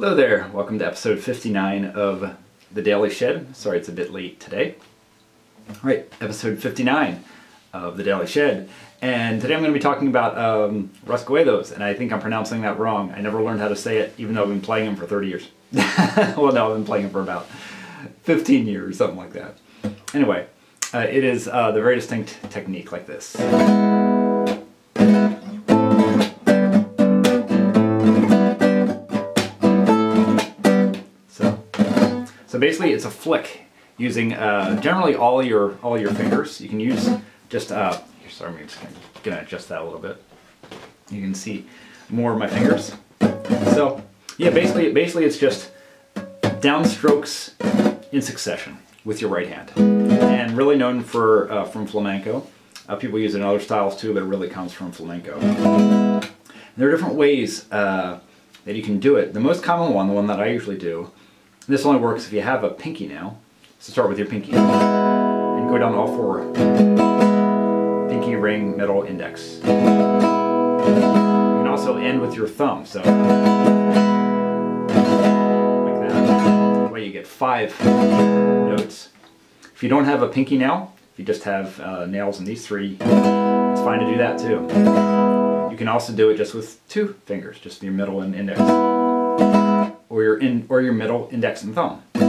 Hello there, welcome to episode 59 of the Daily Shed. Sorry it's a bit late today. Alright, episode 59 of the Daily Shed. And today I'm going to be talking about rasguedos, and I think I'm pronouncing that wrong. I never learned how to say it, even though I've been playing them for 30 years. Well, no, I've been playing them for about 15 years, something like that. Anyway, it is the very distinct technique like this. So basically, it's a flick using generally all your fingers. You can use just sorry, I'm just gonna adjust that a little bit. You can see more of my fingers. So yeah, basically it's just downstrokes in succession with your right hand, and really known for from flamenco. People use it in other styles too, but it really comes from flamenco. And there are different ways that you can do it. The most common one, the one that I usually do. This only works if you have a pinky nail. So start with your pinky and go down all four. Pinky, ring, middle, index. You can also end with your thumb, so like that. That way you get 5 notes. If you don't have a pinky nail, if you just have nails in these 3, it's fine to do that too. You can also do it just with 2 fingers, just your middle and index. Or your middle, index, and thumb. Like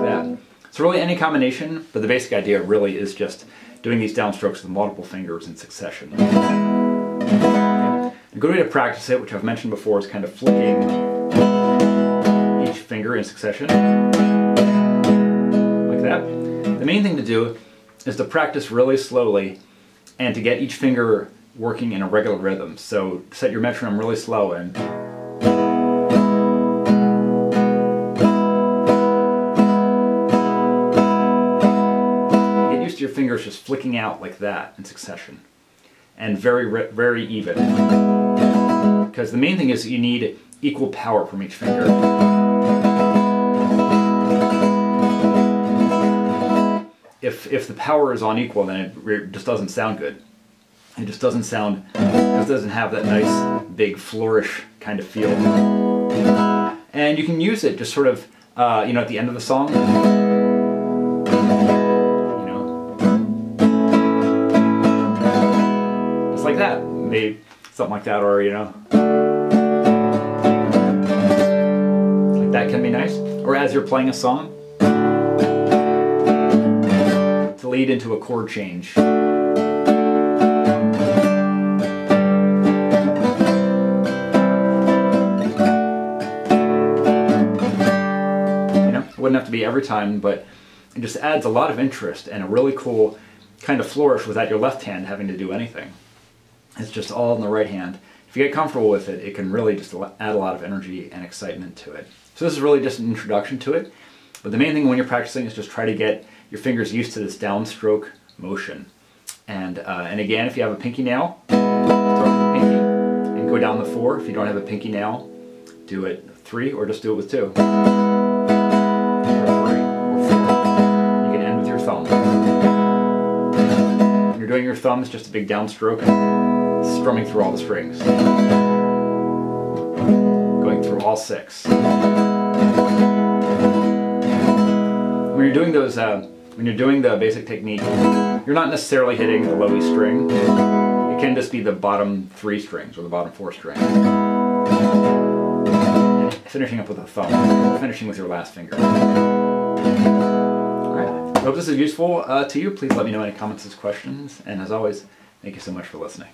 that. So really any combination, but the basic idea really is just doing these downstrokes with multiple fingers in succession. Okay. A good way to practice it, which I've mentioned before, is kind of flicking each finger in succession. Like that. The main thing to do is to practice really slowly and to get each finger working in a regular rhythm. So set your metronome really slow and get used to your fingers just flicking out like that in succession, and very even. Because the main thing is you need equal power from each finger. If the power is unequal, then it just doesn't sound good. It just doesn't sound, it doesn't have that nice big flourish kind of feel. And you can use it just sort of, you know, at the end of the song. You know, just like that, maybe something like that, or you know, like that can be nice. Or as you're playing a song, to lead into a chord change. Wouldn't have to be every time, but it just adds a lot of interest and a really cool kind of flourish without your left hand having to do anything. It's just all in the right hand. If you get comfortable with it, it can really just add a lot of energy and excitement to it. So this is really just an introduction to it, but the main thing when you're practicing is just try to get your fingers used to this downstroke motion. And again, if you have a pinky nail, start with the pinky and go down the 4. If you don't have a pinky nail, do it 3 or just do it with 2. When you're doing your thumb, it's just a big downstroke, strumming through all the strings, going through all 6. When you're doing those, when you're doing the basic technique, you're not necessarily hitting the low E string. It can just be the bottom 3 strings or the bottom 4 strings. And finishing up with a thumb, finishing with your last finger. I hope this is useful to you. Please let me know any comments or questions. And as always, thank you so much for listening.